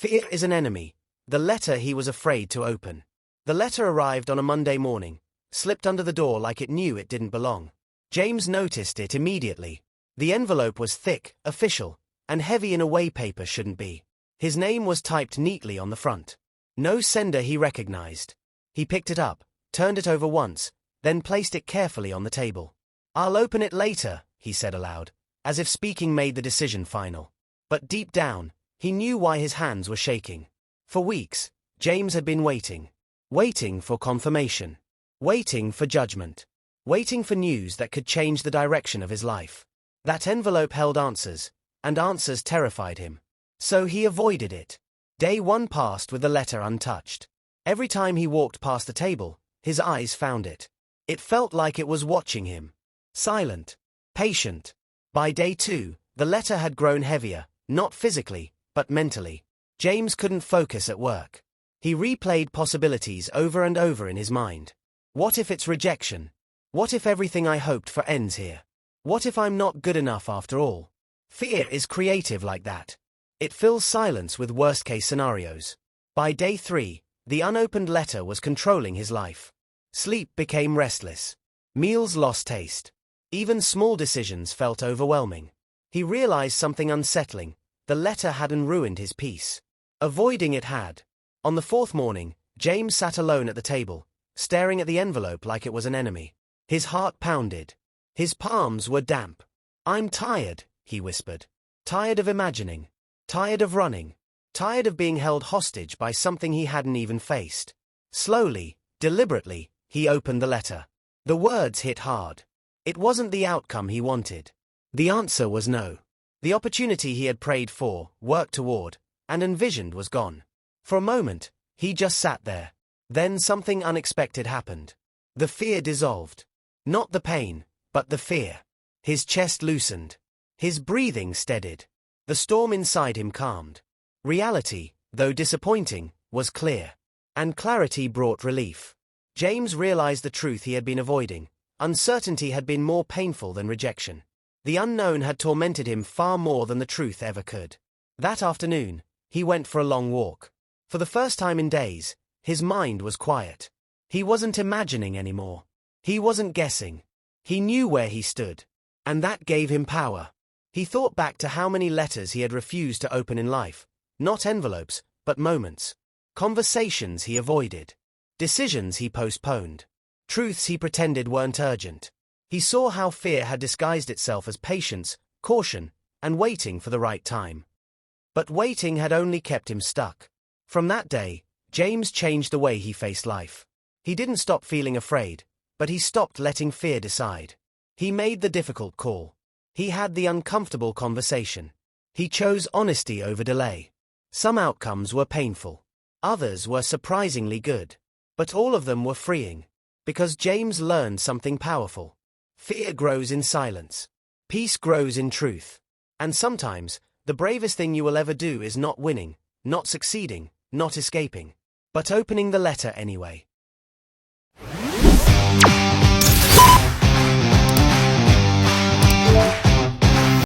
Fear is an enemy. The letter he was afraid to open. The letter arrived on a Monday morning, slipped under the door like it knew it didn't belong. James noticed it immediately. The envelope was thick, official, and heavy in a way paper shouldn't be. His name was typed neatly on the front. No sender he recognized. He picked it up, turned it over once, then placed it carefully on the table. "I'll open it later," he said aloud, as if speaking made the decision final. But deep down, he knew why his hands were shaking. For weeks, James had been waiting. Waiting for confirmation. Waiting for judgment. Waiting for news that could change the direction of his life. That envelope held answers, and answers terrified him. So he avoided it. Day one passed with the letter untouched. Every time he walked past the table, his eyes found it. It felt like it was watching him. Silent. Patient. By day two, the letter had grown heavier, not physically, but mentally. James couldn't focus at work. He replayed possibilities over and over in his mind. What if it's rejection? What if everything I hoped for ends here? What if I'm not good enough after all? Fear is creative like that. It fills silence with worst-case scenarios. By day three, the unopened letter was controlling his life. Sleep became restless. Meals lost taste. Even small decisions felt overwhelming. He realized something unsettling. The letter hadn't ruined his peace. Avoiding it had. On the fourth morning, James sat alone at the table, staring at the envelope like it was an enemy. His heart pounded. His palms were damp. "I'm tired," he whispered. Tired of imagining. Tired of running. Tired of being held hostage by something he hadn't even faced. Slowly, deliberately, he opened the letter. The words hit hard. It wasn't the outcome he wanted. The answer was no. The opportunity he had prayed for, worked toward, and envisioned was gone. For a moment, he just sat there. Then something unexpected happened. The fear dissolved. Not the pain, but the fear. His chest loosened. His breathing steadied. The storm inside him calmed. Reality, though disappointing, was clear. And clarity brought relief. James realized the truth he had been avoiding. Uncertainty had been more painful than rejection. The unknown had tormented him far more than the truth ever could. That afternoon, he went for a long walk. For the first time in days, his mind was quiet. He wasn't imagining anymore. He wasn't guessing. He knew where he stood. And that gave him power. He thought back to how many letters he had refused to open in life. Not envelopes, but moments. Conversations he avoided. Decisions he postponed. Truths he pretended weren't urgent. He saw how fear had disguised itself as patience, caution, and waiting for the right time. But waiting had only kept him stuck. From that day, James changed the way he faced life. He didn't stop feeling afraid, but he stopped letting fear decide. He made the difficult call. He had the uncomfortable conversation. He chose honesty over delay. Some outcomes were painful. Others were surprisingly good. But all of them were freeing. Because James learned something powerful. Fear grows in silence. Peace grows in truth. And sometimes, the bravest thing you will ever do is not winning, not succeeding, not escaping, but opening the letter anyway.